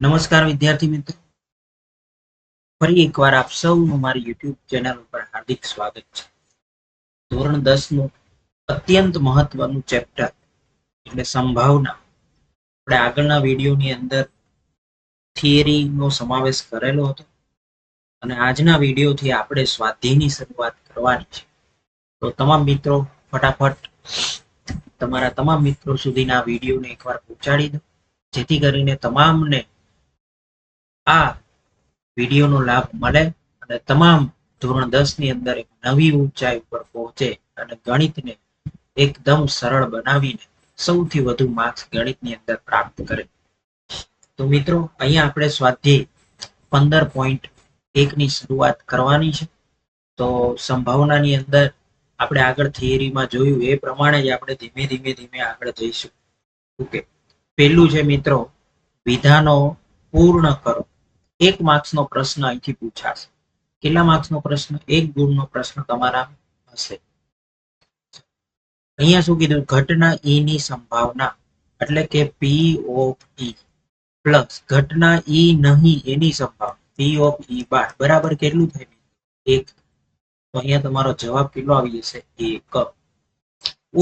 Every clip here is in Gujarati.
નમસ્કાર વિદ્યાર્થી મિત્રો, ફરી એકવાર આપ સૌનું મારી યુટ્યુબ ચેનલ ઉપર હાર્દિક સ્વાગત છે. ધોરણ 10 નું અત્યંત મહત્વનું ચેપ્ટર એટલે સંભાવના. આપણે આગળના વિડીયોની અંદર થિયરીનો સમાવેશ કરેલો હતો અને આજના વિડીયોથી આપણે સ્વાધ્યાયની શરૂઆત કરવાની છે. તો તમામ મિત્રો ફટાફટ તમારા તમામ મિત્રો સુધીના વિડીયોને એકવાર પહોંચાડી દો, જેથી કરીને તમામને આ વિડીયોનો લાભ મળે અને તમામ ધોરણ 10 ની અંદર એક નવી ઊંચાઈ ઉપર પહોંચે અને ગણિતને એકદમ સરળ બનાવીને સૌથી વધુ માર્ક્સ ગણિતની અંદર પ્રાપ્ત કરે. તો મિત્રો, અહીંયા આપણે સ્વાધ્યાય 15.1 ની શરૂઆત કરવાની છે. તો સંભાવનાની અંદર આપણે આગળ થિયરીમાં જોયું એ પ્રમાણે જ આપણે ધીમે ધીમે આગળ જઈશું. ઓકે, પહેલું છે મિત્રો, વિધાનો પૂર્ણ કરો. 1 માર્ક્સનો પ્રશ્ન અહીંથી પૂછાશે. કેટલા માર્ક્સનો પ્રશ્ન? 1 ગુણનો પ્રશ્ન તમારા હશે. અહીંયા શું કીધું? ઘટના ઈ ની સંભાવના એટલે કે પી ઓફ ઈ પ્લસ ઘટના ઈ નહીં એની સંભાવના પી ઓફ ઈ બાર બરાબર કેટલું થાય? 1. તો અહીંયા તમારો જવાબ કેટલો આવી જશે? 1.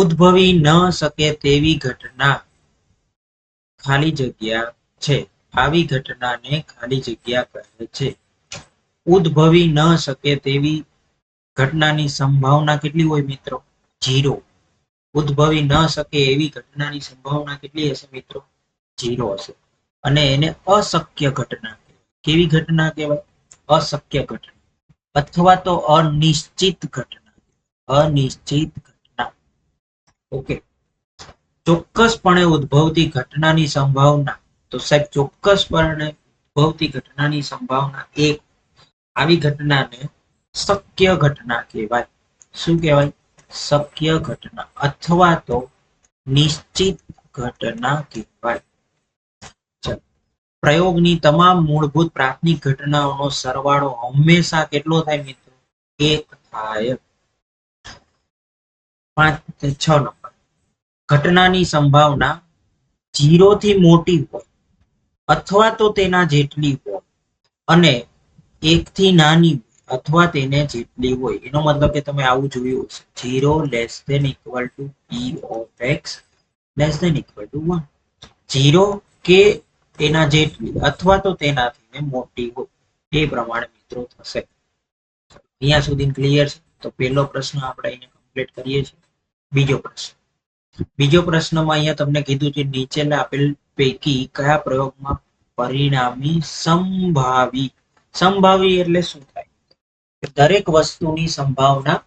ઉદ્ભવી ન શકે તેવી ઘટના ખાલી જગ્યા છે. આવી ઘટનાને ખાલી જગ્યા કહે છે. ઉદ્ભવી ન શકે તેવી ઘટનાની સંભાવના કેટલી હોય મિત્રો? 0. ઉદ્ભવી ન શકે એવી ઘટનાની સંભાવના કેટલી હશે મિત્રો? 0 હશે. અને એને અશક્ય ઘટના કહેવાય. કેવી ઘટના કહેવાય? અશક્ય ઘટના અથવા તો અનિશ્ચિત ઘટના. અનિશ્ચિત ઘટના. ઓકે, ચોક્કસપણે ઉદ્ભવતી ઘટનાની સંભાવના, તો સાહેબ ચોક્કસપણે ઉદ્ભવતી ઘટનાની સંભાવના 1. આવી ઘટનાને શક્ય ઘટના કહેવાય. શું કહેવાય? શક્ય ઘટના અથવા તો નિશ્ચિત ઘટના કહેવાય. પ્રયોગની તમામ મૂળભૂત પ્રાથમિક ઘટનાઓનો સરવાળો હંમેશા કેટલો થાય મિત્રો? 1 થાય. 6 નંબર, ઘટનાની સંભાવના 0 થી મોટી હોય અથવા તો તેના જેટલી હોય અને 1 થી નાની અથવા તેને જેટલી હોય. એનો મતલબ કે તમે આવું જોયું હશે, 0 less than equal to P of x less than equal to 1. 0 કે તેના જેટલી અથવા તો તેનાથી મોટી હોય એ પ્રમાણે મિત્રો થશે. અહીંયા સુધી ક્લિયર છે? તો પહેલો પ્રશ્ન આપણે અહીંયા કમ્પ્લીટ કરીએ છીએ. બીજો પ્રશ્નમાં અહીંયા તમને કીધું છે, નીચેના આપેલ પૈકી કયા પ્રયોગમાં પરિણામી સંભાવી એટલે શું થાય? દરેક વસ્તુની સંભાવના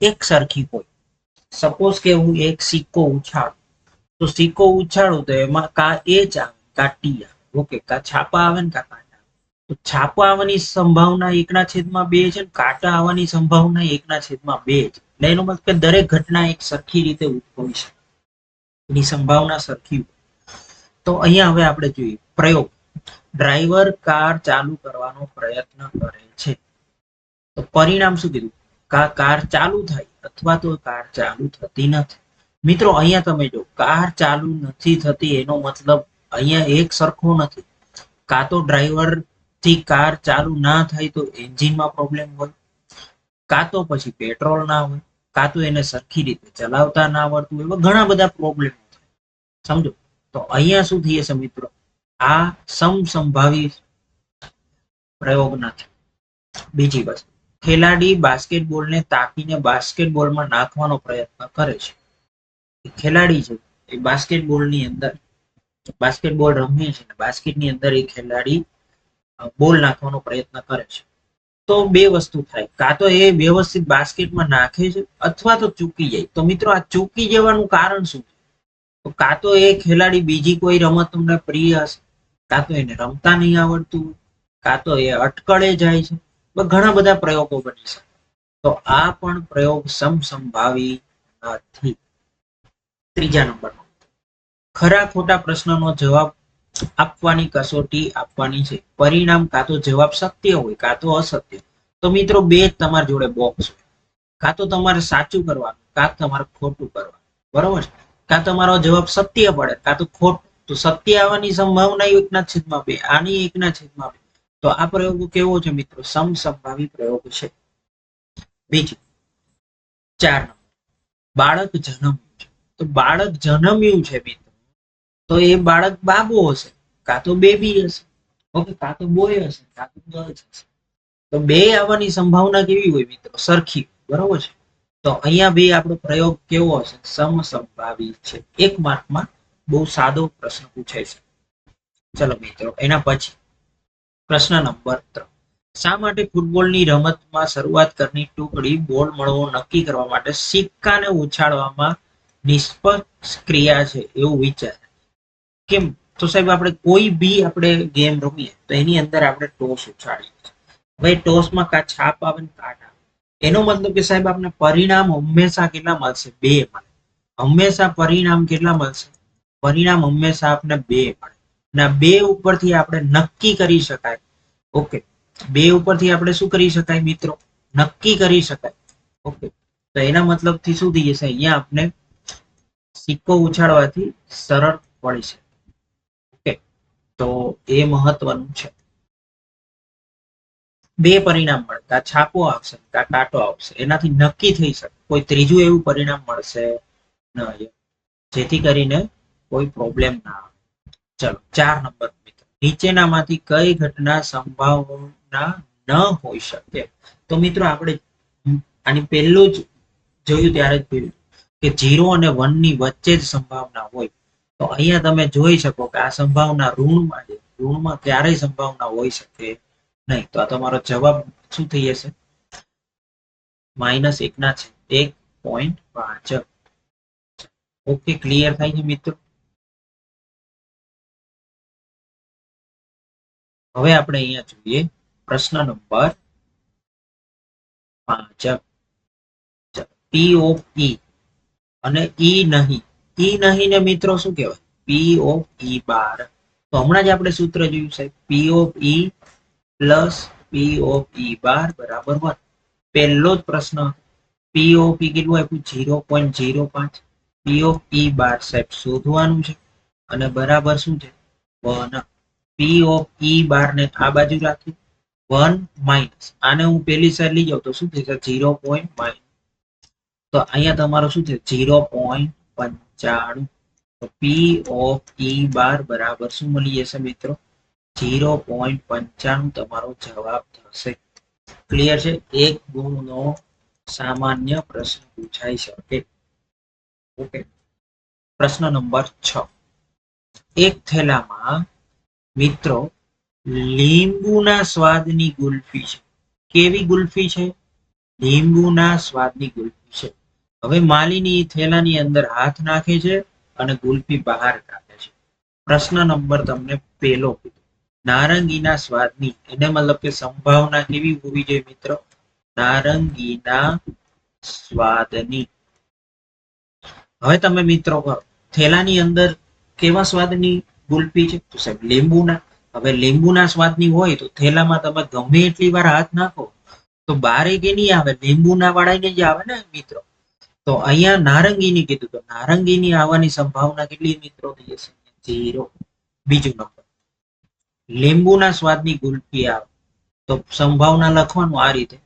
એક સરખી હોય. સપોઝ કે હું એક સિક્કો ઉછાળું, તો સિક્કો ઉછાળું તો એમાં કા એ જ આવે કા ટી આવે. ઓકે, કા છાપા આવે ને કા કાંટા આવે. તો છાપા આવવાની સંભાવના 1/2 છે, કાંટા આવવાની સંભાવના 1/2 છે. એટલે એનો મતલબ કે દરેક ઘટના એક સરખી રીતે ઉદ્ભવી છે, એની સંભાવના સરખી. તો અહીંયા હવે આપણે જોઈએ પ્રયોગ. ડ્રાઈવર કાર ચાલુ કરવાનો પ્રયત્ન કરે છે. તો પરિણામ શું કીધું? કાર ચાલુ થાય અથવા તો કાર ચાલુ થતી નથી. મિત્રો અહીંયા તમે જો, કાર ચાલુ નથી થતી એનો મતલબ અહીંયા એક સરખો નથી. કાં તો ડ્રાઈવર થી કાર ચાલુ ના થાય તો એન્જિનમાં પ્રોબ્લેમ હોય, કાં તો પછી પેટ્રોલ ના હોય, કાં તો એને સરખી રીતે ચલાવતા ના આવડતું હોય. એવા ઘણા બધા પ્રોબ્લેમ થાય, સમજો. તો અહીંયા શું થઈ હશે મિત્રો? આ સમસંભાવી પ્રયોગ નથી. બીજી વસ્તુ, ખેલાડી બાસ્કેટબોલને તાકીને બાસ્કેટબોલમાં નાખવાનો પ્રયત્ન કરે છે. ખેલાડી છે એ બાસ્કેટબોલની અંદર બાસ્કેટબોલ રમે છે, બાસ્કેટની અંદર એ ખેલાડી બોલ નાખવાનો પ્રયત્ન કરે છે. તો બે વસ્તુ થાય, કાં તો એ વ્યવસ્થિત બાસ્કેટમાં નાખે છે અથવા તો ચૂકી જાય. તો મિત્રો આ ચૂકી જવાનું કારણ શું છે? તો કાં તો એ ખેલાડી બીજી કોઈ રમત તમને પ્રિય હશે, કાં તો એને રમતા નહીં આવડતું, કાં તો એ અટકળે જાય છે. ઘણા બધા પ્રયોગો બની શકે. તો આ પણ પ્રયોગ સમસંભાવી નથી. ત્રીજા નંબરનો, ખરા ખોટા પ્રશ્નનો જવાબ આપવાની કસોટી આપવાની છે. પરિણામ કાં તો જવાબ સત્ય હોય કાં તો અસત્ય. તો મિત્રો બે જ તમારી જોડે બોક્સ હોય, કાં તો તમારે સાચું કરવાનું કાં તમારે ખોટું કરવાનું. બરોબર છે? કાં તમારો જવાબ સત્ય પડે કાં તો ખોટું. તો તો 7 આવવાની સંભાવના 1/2. આની 1/2. તો આ પ્રયોગ કેવો છે મિત્રો? સમસંભાવી પ્રયોગ છે. બીજું 4 બાળક જન્મ્યું છે. તો બાળક જન્મ્યું છે મિત્રો, તો એ બાળક બાબો હશે, કાં તો બેબી હશે, ઓકે, કાં તો બોય હશે, કાં તો ગર્લ હશે. તો બે આવવાની સંભાવના કેવી હોય મિત્રો? સરખી, બરોબર છે. તો અહીંયા બે આપણો પ્રયોગ કેવો હશે? સમસંભાવી છે. 1 માર્કમાં બહુ સાદો પ્રશ્ન પૂછાય છે. ચલો મિત્રો, એના પછી પ્રશ્ન નંબર 3. શા માટે ફૂટબોલની રમતમાં શરૂઆત કરતી ટુકડી બોલ મળવો નક્કી કરવા માટે સિક્કાને ઉછાળવામાં નિષ્પક્ષ ક્રિયા છે એવું વિચારે? કેમ? તો સાહેબ આપણે કોઈ બી આપણે ગેમ રમીએ તો એની અંદર આપણે ટોસ ઉછાળીએ. ભાઈ ટોસમાં કા છાપ આવે ને કાટ આવે. એનો મતલબ કે સાહેબ આપણે પરિણામ હંમેશા કેટલા મળશે? 2 મળે. હંમેશા પરિણામ કેટલા મળશે? પરિણામ હંમેશા આપણે 2 મળે. અને 2 ઉપરથી આપણે નક્કી કરી શકાય. ઓકે, 2 ઉપરથી આપણે શું કરી શકાય મિત્રો? નક્કી કરી શકાય. ઓકે, તો એના મતલબથી શું થઈ જશે? અહીંયા આપણે સિક્કો ઉછાળવાથી સરળ પડી છે. ઓકે, તો એ મહત્વનું છે. 2 પરિણામ મળે, કા છાપો આવશે કા કાંટો આવશે, એનાથી નક્કી થઈ શકે. કોઈ ત્રીજું એવું પરિણામ મળશે નહીં, જેથી કરીને કોઈ પ્રોબ્લેમ ના આવે. ચલો 4 નંબર મિત્રો, નીચેનામાંથી કઈ ઘટના સંભાવના ન હોઈ શકે? તો મિત્રો આપણે આની પહેલું જ જોયું ત્યારે જ જોયું કે 0 અને 1 ની વચ્ચે જ સંભાવના હોય. તો અહીંયા તમે જોઈ શકો કે આ સંભાવના ઋણમાં છે. ઋણમાં ક્યારેય સંભાવના હોઈ શકે નહીં. તો આ તમારો જવાબ શું થઈ જશે? -1/1.5. ઓકે, ક્લિયર થાય છે મિત્રો? હવે આપણે અહીંયા જોઈએ પ્રશ્ન નંબર 5. પી ઓફ ઈ અને ઈ નહીં. ઈ નહીં ને મિત્રો શું કહેવાય? P of E bar. તો હમણાં જ આપણે સૂત્ર જોયું સાહેબ, P of E plus P of E bar બરાબર 1. પહેલો જ પ્રશ્ન, પી ઓફ ઈ કેટલું આપ્યું? 0.05. પી ઓફ ઈ બાર સાહેબ શોધવાનું છે અને બરાબર શું છે? 1. પી ઓફ ઈ બાર ને આ બાજુ રાખી 1 માઇનસ આને હું પેલી સાઈડ લઈ જાઉં તો શું થશે? 0.5. તો અહીંયા તમારો શું છે? 0.95. તો પી ઓફ ઈ બાર બરાબર શું મળી જશે મિત્રો? 0.95 તમારો જવાબ થશે. ક્લિયર છે? 1 ગુણનો સામાન્ય પ્રશ્ન પૂછાઈ શકે. ઓકે, પ્રશ્ન નંબર 6. એક થેલામાં મિત્રો લીંબુના સ્વાદની ગુલ્ફી છે. કેવી ગુલ્ફી છે? લીંબુના સ્વાદની ગુલ્ફી છે. હવે માલિની થેલાની અંદર હાથ નાખે છે અને ગુલ્ફી બહાર કાઢે છે. પ્રશ્ન નંબર તમને પહેલો, નારંગીના સ્વાદની, એને મતલબ કે સંભાવના કેવી હોવી જોઈએ મિત્રો? નારંગીના સ્વાદની. હવે તમે મિત્રો કહો, થેલાની અંદર કેવા સ્વાદની ગુલ્ફી છે? તો સાહેબ લીંબુના. હવે લીંબુના સ્વાદની હોય તો થેલામાં તમે ગમે એટલી વાર હાથ નાખો તો બારે કે નહીં આવે? લીંબુના વાળાને જ આવે ને મિત્રો. તો અહીંયા નારંગીની કીધું, તો નારંગીની આવવાની સંભાવના કેટલી મિત્રો થઈ જશે? 0. બીજું નંબર, લીંબુના સ્વાદની ગુલ્ફી આવે તો સંભાવના લખવાનું આ રીતે,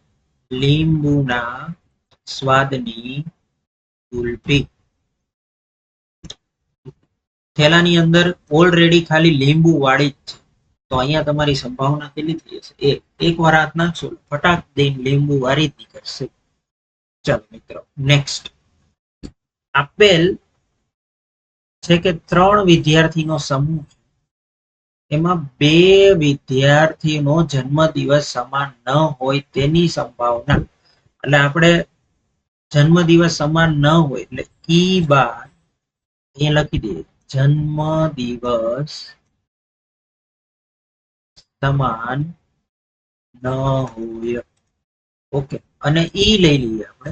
લીંબુના સ્વાદની ગુલ્ફી. થેલાની અંદર ઓલરેડી ખાલી લીંબુ વાળી જ છે, તો અહીંયા તમારી સંભાવના કેટલી થઈ જશે? એક વાર હાથ નાખશો ફટાક દઈને લીંબુ વાળી જ નીકળશે. ચાલો મિત્રો, નેક્સ્ટ. આપેલ છે કે 3 વિદ્યાર્થીનો સમૂહ છે, એમાં 2 વિદ્યાર્થીનો જન્મદિવસ સમાન ન હોય તેની સંભાવના. એટલે આપણે જન્મદિવસ સમાન ન હોય એટલે ઈ બાર અહીંયા લખી દઈએ, જન્મદિવસ સમાન ન હોય. ઓકે, અને ઈ લઈ લઈએ આપણે,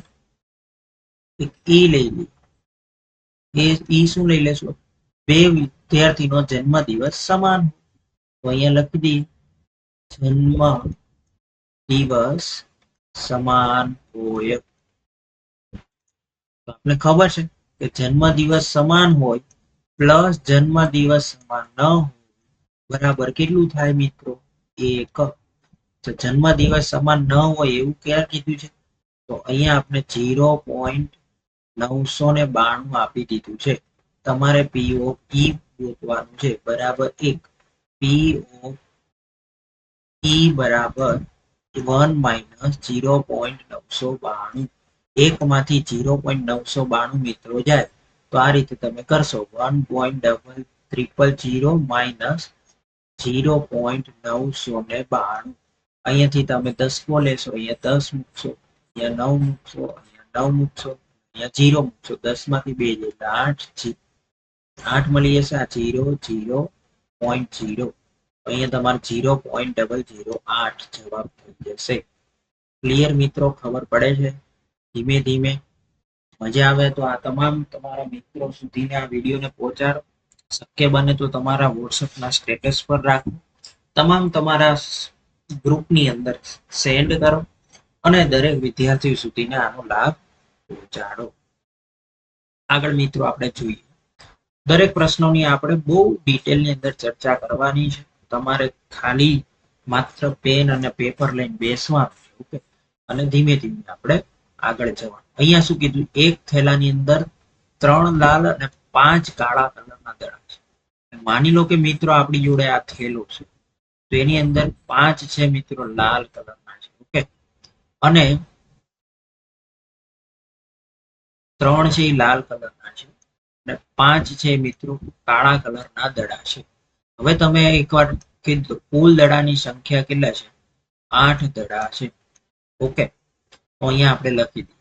ઈ લઈ લઈએ. ઈ શું લઈ લેશું? 2 વિદ્યાર્થીનો જન્મદિવસ સમાન. તો અહીંયા લખી દઈએ, જન્મ દિવસ સમાન હોય. તો આપણે ખબર છે કે જન્મદિવસ સમાન હોય પ્લસ જન્મદિવસમાં ન હોય બરાબર કેટલું થાય મિત્રો? 1. તો જન્મદિવસ સમાન ન હોય એવું ક્યાં કીધું છે? તો અહીંયા આપણે 0.992 આપી દીધું છે. તમારે પી ઓફ ઈ ગોતવાનું છે બરાબર 1. પી ઓફ ઈ બરાબર 1 માઇનસ 0.992. 1 માંથી 0.992 મિત્રો જાય તો આ રીતે તમે કરશો. 1.000 માઇનસ 0.992. અહીંયાથી તમે 10 લેશો, અહીંયા 10 મૂકશો, અહીંયા 9 મૂકશો, અહીંયા 9 મૂકશો, અહીંયા 0 મૂકશો. 10 માંથી 2 એટલે 8 મળી જશે. આ 0.0. અહીંયા તમારે 0.008 જવાબ થઈ જશે. ક્લિયર મિત્રો? ખબર પડે છે? ધીમે ધીમે મજા આવે તો આ તમામ તમારા મિત્રો સુધીને આ વિડીયોને પહોંચાડો. શક્ય બને તો તમારા વોટ્સઅપના સ્ટેટસ પર રાખો, તમામ તમારા ગ્રુપની અંદર સેન્ડ કરો અને દરેક વિદ્યાર્થીઓ સુધીને આનો લાભ પહોંચાડો. આગળ મિત્રો આપણે જોઈએ, દરેક પ્રશ્નોની આપણે બહુ ડિટેલની અંદર ચર્ચા કરવાની છે. તમારે ખાલી માત્ર પેન અને પેપર લઈને બેસવાનું છે. ઓકે, અને ધીમે ધીમે આપણે આગળ જવાનું. અહીંયા શું કીધું? એક થેલાની અંદર 3 લાલ અને 5 કાળા કલરના દડા છે. માની લો કે મિત્રો આપણી જોડે આ થેલો છે, તો એની અંદર 5 છે મિત્રો લાલ કલરના છે. ઓકે, અને 3 છે એ લાલ કલરના છે અને 5 છે મિત્રો કાળા કલરના દડા છે. હવે તમે એકવાર કીધું કુલ દડાની સંખ્યા કેટલા છે? 8 દડા છે. ઓકે, તો અહીંયા આપણે લખી દઈએ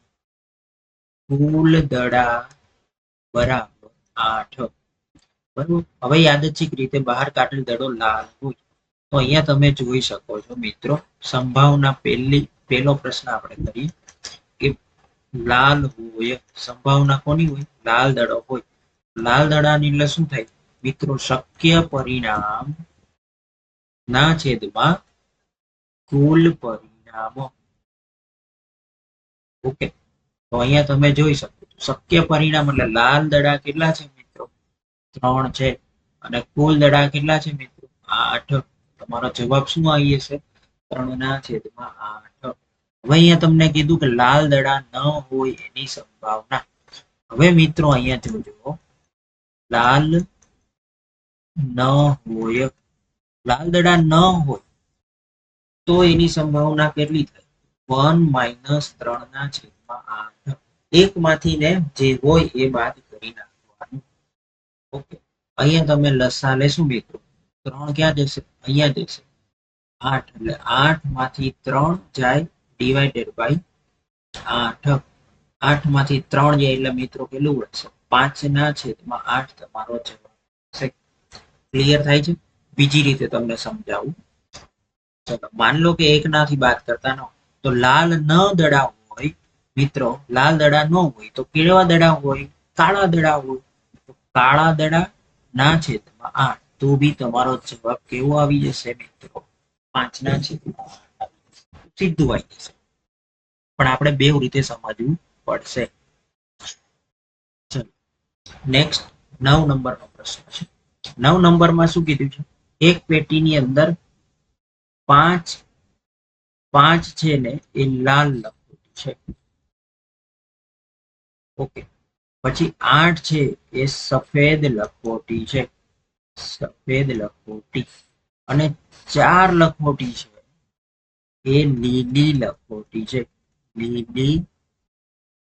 કુલ દડા બરાબર 8. બરાબર. હવે યાદચ્છિક રીતે બહાર કાઢેલ દડો લાલ હોય તો અહીંયા તમે જોઈ શકો છો મિત્રો, સંભાવના પહેલો પ્રશ્ન આપણે કરીએ કે લાલ હોય. સંભાવના કોની હોય? લાલ દડો હોય. લાલ દડાની એટલે શું થાય મિત્રો? શક્ય પરિણામ ના છેદમાં કુલ પરિણામો. ઓકે, તો અહીંયા તમે જોઈ શકો શક્ય પરિણામ એટલે લાલ દડા કેટલા છે મિત્રો? 3 છે. અને કુલ દડા કેટલા છે મિત્રો? 8. તમારો જવાબ શું આવી જશે? 3/8. હવે અહીંયા તમને કીધું કે લાલ દડા ન હોય એની સંભાવના. હવે મિત્રો અહીંયા જોજો, લાલ ન હોય, લાલ દડા ન હોય તો એની સંભાવના કેટલી થાય? 1 - 3/8. 1 માંથી ને જે હોય એ બાદ કરી નાખવાનું. ઓકે, અહીંયા તમે લસા લેશું મિત્રો, 3 ક્યાં જશે? અહીંયા જશે. 8 એટલે 8 માંથી 3 જાય ડિવાઇડેડ બાય 8. 8 માંથી 3 જાય એટલે મિત્રો કેટલું વધશે? 5/8 તમારો જવાબ છે. ક્લિયર થાય છે? બીજી રીતે તમને સમજાવું. ચલો, માન લો કે 1 નાથી બાદ કરતા ન તો લાલ ન દડા હોય મિત્રો, લાલ દડા ન હોય તો કેવા દડા હોય? કાળા દડા હોય. તો કાળા દડા ના છેદમાં 8. તો બી તમારો જવાબ કેવો આવી જશે મિત્રો? 5/8. સીધું આવી જશે. પણ આપણે બે રીતે સમજવું પડશે. ચલો, નેક્સ્ટ 9 નંબરનો પ્રશ્ન છે. 9 નંબરમાં શું કીધું છે? એક પેટીની અંદર 5 છે ને એ લાલ લખોટી છે. ઓકે, પછી 8 છે એ સફેદ લખોટી છે. સફેદ લખોટી. અને 4 લખોટી છે એ લીલી લખોટી છે. લીલી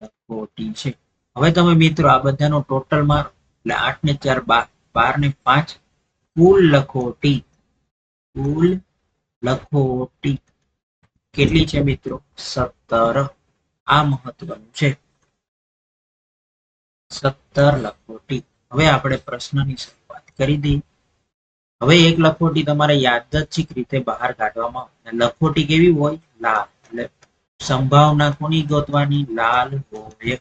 લખોટી છે. હવે તમે મિત્રો આ બધાનો ટોટલ મારો એટલે 8 ને 4 12 ને 5 કુલ લખોટી. કુલ લખોટી કેટલી છે મિત્રો? 17. આ મહત્વનું છે, 17 લખોટી. હવે આપણે પ્રશ્નની શરૂઆત કરી દઈએ. હવે એક લખોટી તમારે યાદચ્છિક રીતે બહાર કાઢવામાં આવે. લખોટી કેવી હોય? લાલ. એટલે સંભાવના કોની ગોતવાની? લાલ હોય.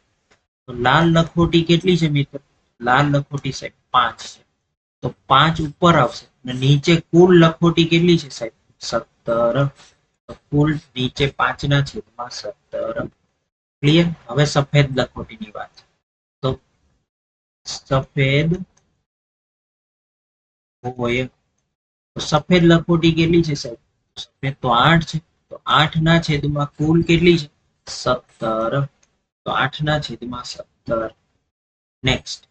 તો લાલ લખોટી કેટલી છે મિત્રો? લાલ લખોટી સાહેબ 5 છે. તો 5 ઉપર આવશે અને નીચે કુલ લખોટી કેટલી છે સાહેબ? 17. તો કુલ નીચે 5/17. ક્લિયર? હવે સફેદ લખોટીની વાત. તો સફેદ હોય. તો સફેદ લખોટી કેટલી છે સાહેબ? સફેદ તો 8 છે. તો 8 ના છેદમાં કુલ કેટલી છે? 17. તો 8 ના છેદમાં 17. નેક્સ્ટ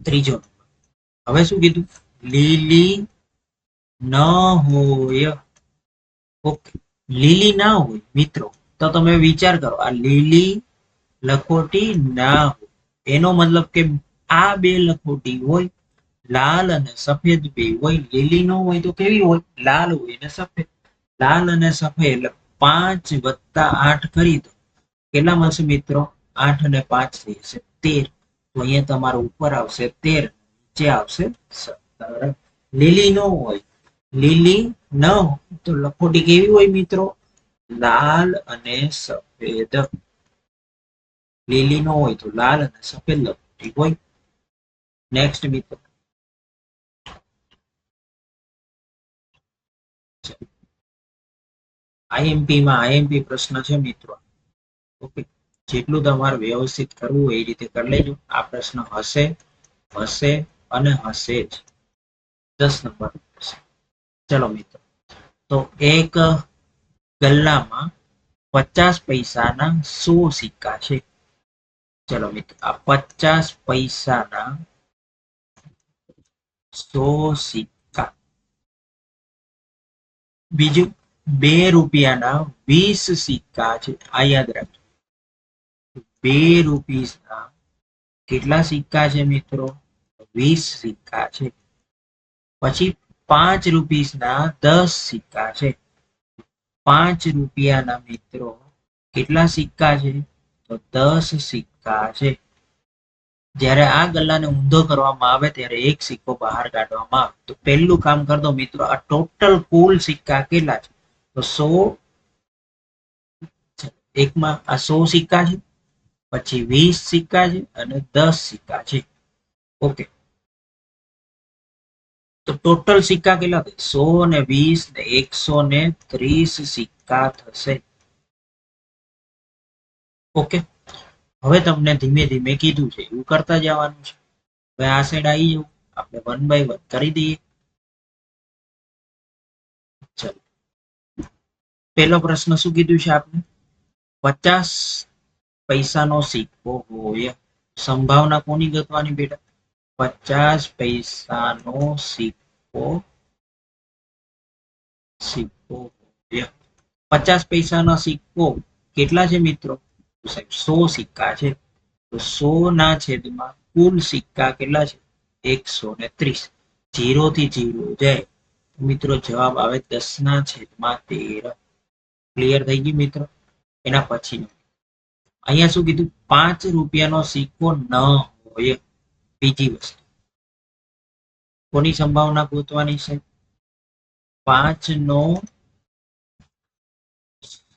ત્રીજો. હવે શું કીધું? લીલી ન હોય. ઓકે, લીલી ના હોય મિત્રો, તો તમે વિચાર કરો, આ લીલી લખોટી ના હોય એનો મતલબ કે આ બે લખોટી હોય, લાલ અને સફેદ બે હોય. લીલી ન હોય તો કેવી હોય? લાલ હોય ને સફેદ. લાલ અને સફેદ 5 + 8 કરી દો, કેટલા મળશે મિત્રો? 8 અને 5 થઈ જશે 13. તો અહીંયા તમારો ઉપર આવશે 13, નીચે આવશે 17. લીલી ન હોય, લીલી ન હોય તો લખોટી કેવી હોય મિત્રો? લાલ અને સફેદ. લીલી ન હોય તો લાલ અને સફેદ લખોટી હોય. નેક્સ્ટ મિત્રો, આઈએમપી પ્રશ્ન છે મિત્રો. ઓકે, જેટલું તમારે વ્યવસ્થિત કરવું હોય એ રીતે કરી લેજો. આ પ્રશ્ન હશે અને હશે જ. 10 નંબર. ચલો મિત્રો, તો એક ગલ્લામાં 50 પૈસાના 100 સિક્કા છે. ચલો મિત્રો, આ 50 પૈસાના 100 સિક્કા. બીજું 2 રૂપિયાના 20 સિક્કા છે. આ યાદ રાખજો. 2 રૂપિયાના કેટલા સિક્કા છે મિત્રો? 20 સિક્કા છે. પછી 5 રૂપિયાના 10 સિક્કા છે. 5 રૂપિયાના મિત્રો કેટલા સિક્કા છે? તો 10 સિક્કા છે. જ્યારે આ ગલ્લાને ઊંધો કરવામાં આવે ત્યારે એક સિક્કો બહાર કાઢવામાં આવે. તો પહેલું કામ કર દો મિત્રો, આ ટોટલ કુલ સિક્કા કેટલા છે? તો 100. એકમાં આ 100 સિક્કા છે, પછી 20 સિક્કા છે અને 10 સિક્કા છે. ઓકે, તો ટોટલ સિક્કા કેટલા થાય? 100 ને 20 ને 130 સિક્કા થશે. ઓકે, હવે તમને ધીમે ધીમે કીધું છે એવું કરતા જવાનું છે. હવે આ સાઈડ આવી જવું, આપણે 1 બાય 1 કરી દઈએ. ચલો, પહેલો પ્રશ્ન શું કીધું છે આપણે? 50 પૈસાનો સિક્કો હોય. સંભાવના કોની ગોતવાની બેટા? 50 પૈસાનો સિક્કો હોય. 50 પૈસાનો સિક્કો કેટલા છે મિત્રો? સાહેબ 100 સિક્કા છે. તો 100 ના છેદમાં કુલ સિક્કા કેટલા છે? 130. 0 થી 0 જાય મિત્રો, જવાબ આવે 10 ના છેદમાં 13. ક્લિયર થઈ ગયું મિત્રો? એના પછી અહીંયા શું કીધું? 5 રૂપિયાનો સિક્કો ન હોય. બીજી વસ્તુ કોની સંભાવના ગોતવાની છે? 5 નો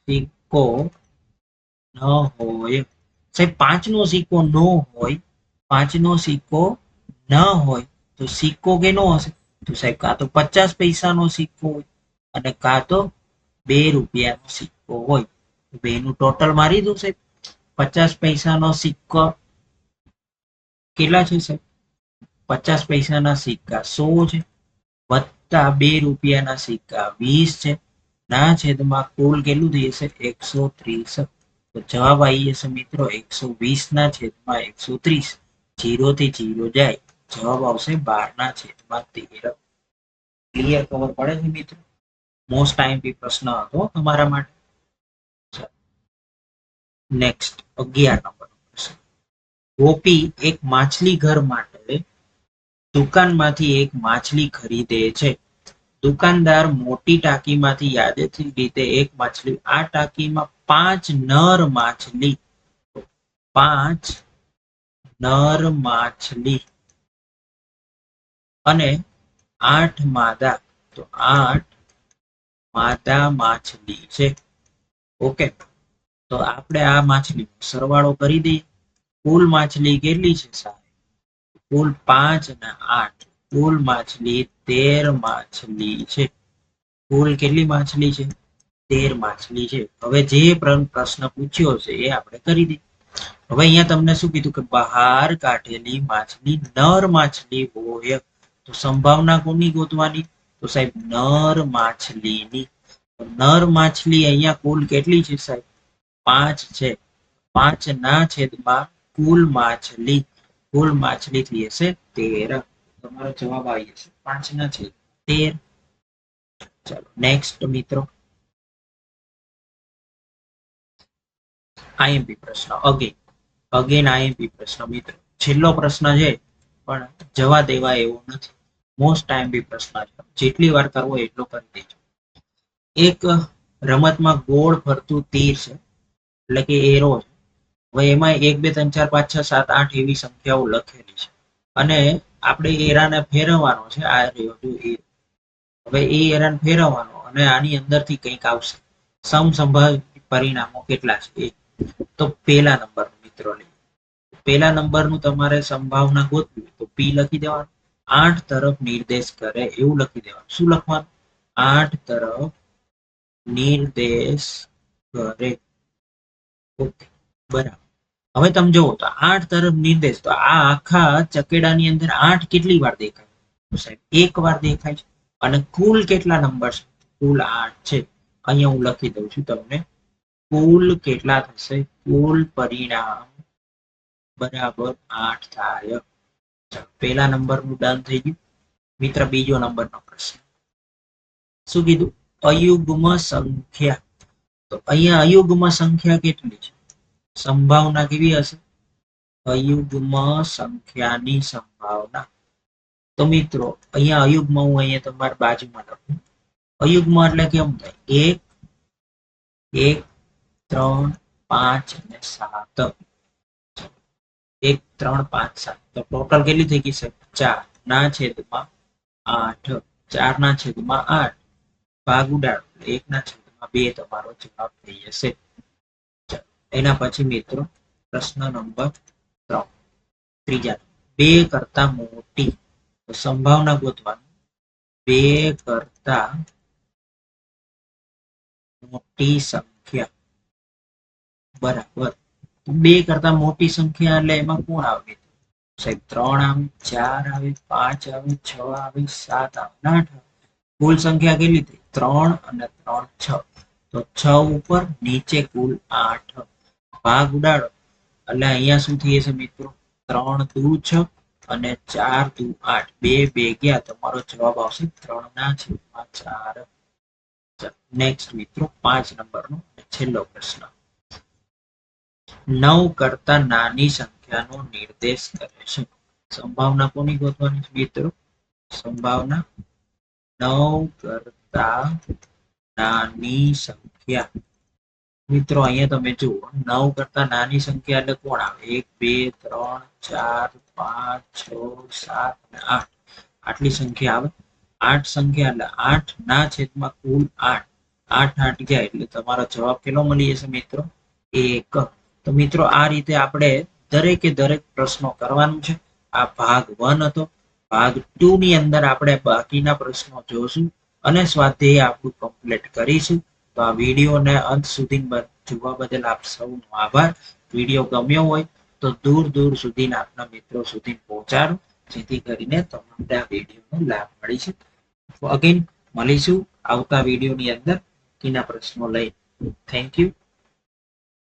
સિક્કો ન હોય. સાહેબ 5 નો સિક્કો ન હોય, 5 નો સિક્કો ન હોય તો સિક્કો કેનો હશે? તો સાહેબ કાં તો 50 પૈસાનો સિક્કો હોય અને કાં તો 2 રૂપિયાનો સિક્કો હોય. બેનું ટોટલ મારી દો સાહેબ. 50 પૈસાનો સિક્કો કેટલા છે સાહેબ? 50 પૈસાના સિક્કા 100 છે, વત્તા 2 રૂપિયાના સિક્કા 20 છે. ના છેદમાં કુલ કેટલું થઈ જશે? 130. તો જવાબ આવી જશે મિત્રો 120 ના છેદમાં 130. 0 થી 0 જાય, જવાબ આવશે 12 ના છેદમાં 13. ક્લિયર? ખબર પડે છે મિત્રો? મોસ્ટ આઈએમપી પ્રશ્ન હતો તમારા માટે. નેક્સ્ટ 11 નંબર પ્રશ્ન. ગોપી એક માછલી ઘર માટે દુકાનમાંથી એક માછલી ખરીદે છે. દુકાનદાર મોટી ટાંકીમાંથી યાદચ્છિક રીતે એક માછલી, આ ટાંકીમાં 5 નર માછલી, 5 નર માછલી અને 8 માદા, તો 8 માદા માછલી છે. ઓકે, તો આપણે આ માછલી સરવાળો કરી દઈએ. કુલ માછલી કેટલી છે સાહેબ? કુલ 5 અને 8, કુલ માછલી 13 માછલી છે. કુલ કેટલી માછલી છે? 13 માછલી છે. હવે જે પ્રશ્ન પૂછ્યો છે એ આપણે કરી દઈએ. હવે અહીંયા તમને શું કીધું કે બહાર કાઢેલી માછલી નર માછલી હોય. તો સંભાવના કોની ગોતવાની? તો સાહેબ નર માછલીની. નર માછલી અહીંયા કુલ કેટલી છે સાહેબ? 5 છે. 5 ના છેદમાં કુલ માછલી થઈ હશે 13. તમારો જવાબ આવી જશે 5 ના છેદ 13. ચાલો નેક્સ્ટ મિત્રો, આઈએમપી પ્રશ્ન અગેન આઈએમપી પ્રશ્ન મિત્રો. છેલ્લો પ્રશ્ન છે પણ જવા દેવા એવો નથી. મોસ્ટ આઈએમપી પ્રશ્ન છે. જેટલી વાર કરવો એટલો કરી દેજો. એક રમતમાં ગોળ ફરતું તીર છે, એટલે કે એરો છે. હવે એમાં 1 2 3 4 5 6 7 8 એવી સંખ્યાઓ લખેલી છે અને આપણે એરાને ફેરવવાનો છે. આ રહ્યો જો એ. હવે એ એરાને ફેરવવાનો અને આની અંદરથી કંઈક આવશે. સમસંભાવિત પરિણામો કેટલા છે? તો પહેલા નંબરનું મિત્રો લઈએ. પહેલા નંબરનું તમારે સંભાવના ગોતવી તો પી લખી દેવાનું. 8 તરફ નિર્દેશ કરે એવું લખી દેવાનું. શું લખવાનું? 8 તરફ નિર્દેશ કરે. ઓકે બરાબર. હવે તમે જુઓ તો 8 તરફ નિર્દેશ, તો આ આખા ચકેડાની અંદર 8 કેટલી વાર દેખાય? તો સાહેબ એક વાર દેખાય છે. અને કુલ કેટલા નંબર છે? કુલ 8 છે. અહીંયા હું લખી દઉં છું તમને. કુલ કેટલા થશે? કુલ પરિણામ બરાબર 8 થાય. પહેલા નંબરનું ડન થઈ ગયું. મિત્ર બીજો નંબરનો પ્રશ્ન શું કીધું? અયુગ્મ સંખ્યા. તો અહીંયા અયુગ્મ સંખ્યા કેટલી છે? સંભાવના કેવી હશે? અયુગ્મ સંખ્યાની સંભાવના. તો મિત્રો અહીંયા અયુગ્મ હું અહીંયા તમારી બાજુમાં લખું. અયુગ્મ એટલે કેમ થાય? 1 3 5 અને 7. 1 3 5 7. તો ટોટલ કેટલી થઈ ગઈ છે? 4 ના છેદમાં 8. 4 ના છેદમાં 8 ભાગ ઉડાડો. 1 ના છેદમાં 2 તમારો જવાબ થઈ જશે. એના પછી મિત્રો પ્રશ્ન નંબર 3. ત્રીજા 2 કરતા મોટી. તો સંભાવના ગોતવાની. 2 કરતા મોટી સંખ્યા બરાબર. 2 કરતા મોટી સંખ્યા એટલે એમાં કોણ આવે? સાહેબ 3 આવે, 4 આવે, 5 આવે, 6 આવે, 7 આવે, 8 આવે. કુલ સંખ્યા કેટલી થઈ? 3 અને 3 6. તો 6 ઉપર નીચે કુલ 8. ભાગ ઉડાડો એટલે અહીંયા શું થઈ જશે મિત્રો? 3 દુ 6 અને 4 દુ 8. 2 2 ગયા. તમારો જવાબ આવશે 3 ના છેદમાં 4. નેક્સ્ટ મિત્રો 5 નંબરનો છેલ્લો પ્રશ્ન. 9 કરતા નાની સંખ્યાનો નિર્દેશ કરે છે. સંભાવના કોની ગોતવાની મિત્રો? સંભાવના 9 કરતા નાની સંખ્યા. મિત્રો અહીંયા તમે જુઓ 9 કરતા નાની સંખ્યા એટલે કોણ આવે? 1 2 3 4 5 6 7 અને 8. આટલી સંખ્યા આવે. 8 સંખ્યા એટલે 8 ના છેદમાં કુલ 8. 8 8 ગયા એટલે તમારો જવાબ કેટલો મળી જશે મિત્રો? 1. તો મિત્રો આ રીતે આપણે દરેકે દરેક પ્રશ્નો કરવાનું છે. આ ભાગ 1 હતો. ભાગ 2 ની અંદર આપણે બાકીના પ્રશ્નો જોશું અને સ્વાધ્યાય આપણું કમ્પ્લીટ કરીશું. તો આ વિડીયોને અંત સુધી જોવા બદલ આપ સૌનો આભાર. વિડીયો ગમ્યો હોય તો દૂર દૂર સુધીના આપના મિત્રો સુધી પહોંચાડો, જેથી કરીને તમને આ વિડીયોનો લાભ મળી છે. અગેન મળીશું આવતા વિડીયોની અંદર બાકીના પ્રશ્નો લઈ. Thank you.